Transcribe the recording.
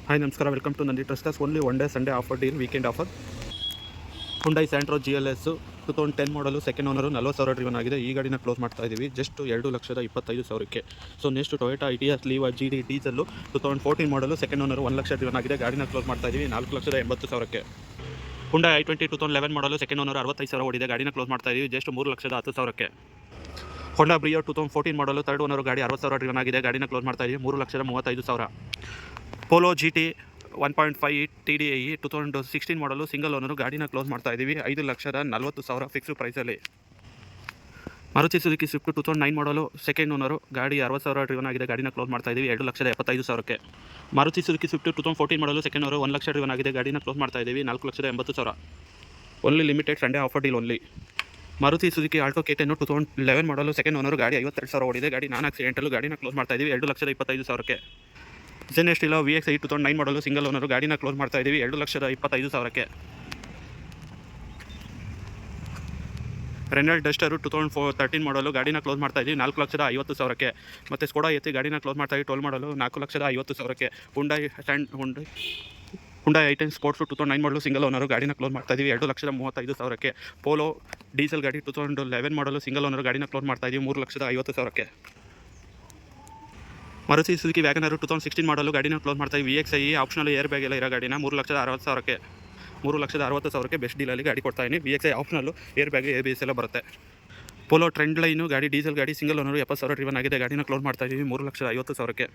Hi ನಮಸ್ಕಾರ, welcome to Nandi trusters. Only one day Sunday offer deal, weekend offer. Hyundai Santro GLS 2010 ಮಾಡಲು, second owner, 40,000 driven ಆಗಿದೆ. ಈ ಗಾಡಿನ close ಮಾಡ್ತಾ ಇದ್ದೀವಿ ಜಸ್ಟ್ 2,25,000ಕ್ಕೆ. So next Toyota Etios Liva GD diesel 2014 ಮಾಡಲು, ಸೆಕೆಂಡ್ ಓನರು, 1 ಲಕ್ಷ ಡ್ರಿವನ್ ಆಗಿದೆ. ಗಾಡಿನ ಕ್ಲೋಸ್ ಮಾಡ್ತಾ ಇದ್ದೀವಿ 4,80,000ಕ್ಕೆ. ಹುಂಡೈ i20 2011 ಮಾಡಲು, ಸೆಕೆಂಡ್ ಓನರು, 65,000 ಓಡಿದೆ. ಗಾಡಿನ ಕ್ಲೋಸ್ ಮಾಡ್ತಾ ಇದ್ದೀವಿ ಜಸ್ಟ್ 3,10,000ಕ್ಕೆ. ಹೊಂಡಾ ಬ್ರಿಯೋ 2014 ಮಾಡಲು, ಥರ್ಡ್ ಓನರು, ಗಾಡಿ 60,000 ಡ್ರಿವನ್ ಆಗಿದೆ. ಗಾಡಿನ ಕ್ಲೋಸ್ ಮಾಡ್ತಾ ಇದ್ದೀವಿ 3,35,000. ಪೋಲೋ GT 1.5 TDI 2016 ಮಾಡಲು, ಸಿಂಗಲ್ ಓನರು, ಗಾಡಿನ ಕ್ಲೋಸ್ ಮಾಡ್ತಾ ಇದ್ದೀವಿ 5,40,000 ಫಿಕ್ಸ್ಡ್ ಪ್ರೈಸಲ್ಲಿ. ಮಾರುತಿ ಸುಜುಕಿ ಸ್ವಿಫ್ಟ್ 2009 ಮಾಡಲು, ಸೆಕೆಂಡ್ ಓನರು, ಗಾಡಿ 60,000 ಡ್ರಿವನ್ ಆಗಿದೆ. ಗಾಡಿನ ಕ್ಲೋಸ್ ಮಾಡ್ತಾ ಇದ್ದೀವಿ 2,75,000ಕ್ಕೆ. ಮಾರುತಿ ಸುಜುಕಿ ಸ್ವಿಫ್ಟ್ 2014 ಮಾಡಲು, ಸೆಕೆಂಡ್ ಓನರು, 1 ಲಕ್ಷ ಡ್ರಿವನ್ ಆಗಿದೆ. ಗಾಡಿನ ಕ್ಲೋಸ್ ಮಾಡ್ತಾ ಇದ್ದೀವಿ 4,80,000. Only limited Sunday offer deal only. Maruti Suzuki Alto K10 2011 ಮಾಡಲು, ಸೆಕೆಂಡ್ ಓನರು, ಗಾಡಿ 52,000 ಓಡಿದೆ. ಗಾಡಿ ನಾನ್ ಆಕ್ಸಿಡೆಂಟಲ್ಲೂ. ಗಾಡಿನ ಕ್ಲೋಸ್ ಮಾಡ್ತಾ ಇದ್ದೀವಿ 2,25,000ಕ್ಕೆ. ZS Stilo VXi 2009 ಮಾಡಲು, ಸಿಂಗಲ್ ಓನರು, ಗಾಡಿನ ಕ್ಲೋಸ್ ಮಾಡ್ತಾ ಇದ್ದೀವಿ 2,25,000ಕ್ಕೆ. ರೆನಾಲ್ಟ್ ಡಸ್ಟರು 2013 ಮಾಡಲು, ಗಾಡಿನ ಕ್ಲೋಸ್ ಮಾಡ್ತಾ ಇದ್ದೀವಿ 4,50,000ಕ್ಕೆ. ಮತ್ತು ಸ್ಕೋಡಾ ಎತ್ತಿ ಗಾಡಿನ ಕ್ಲೋಸ್ ಮಾಡ್ತಾ ಇದ್ದೀವಿ 12 ಮಾಡಲು, 4,50,000ಕ್ಕೆ. ಹುಂಡೈ i10 ಸ್ಪೋರ್ಟ್ಸು 2009 ಮಾಡಲು, ಸಿಂಗಲ್ ಓನರು, ಗಾಡಿನ ಕ್ಲೋಸ್ ಮಾಡ್ತಾ ಇದ್ದೀವಿ 2,35,000ಕ್ಕೆ. ಪೋಲೋ ಡೀಸೆಲ್ ಗಾಡಿ 2011 ಮಾಡಲು, ಸಿಂಗಲ್ ಓನರು, ಗಾಡಿನ ಕ್ಲೋಸ್ ಮಾಡ್ತಾ ಇದ್ದೀವಿ 3,50,000ಕ್ಕೆ. ಮಾರುತಿ ಸುಜುಕಿ ವ್ಯಾಗನರು 2016 ಮಾಡಲು, ಗಾಡಿನ ಕ್ಲೋಸ್ ಮಾಡ್ತಾ ಇದ್ದೀವಿ VXi ಆಪ್ಷನಲ್ ಏರ್ ಬ್ಯಾಗ್ ಎಲ್ಲ ಇರೋ ಗಾಡಿನ 3,60,000ಕ್ಕೆ. 3,60,000ಕ್ಕೆ ಬೆಸ್ಟ್ ಡೀಲಲ್ಲಿ ಗಾಡಿ ಕೊಡ್ತಾ ಇದ್ದೀನಿ. VXi optional, air bag, ABS ಎಲ್ಲ ಬರುತ್ತೆ. ಪೋಲೋ ಟ್ರೆಂಡ್ ಲೈನು ಗಾಡಿ, ಡೀಸೆಲ್ ಗಾಡಿ, ಸಿಂಗಲ್ ಓನರು, 70,000 ಡ್ರಿವನ್ ಆಗಿದೆ. ಗಾಡಿನ ಕ್ಲೋಸ್ ಮಾಡ್ತಾ ಇದ್ದೀವಿ 3,50,000ಕ್ಕೆ.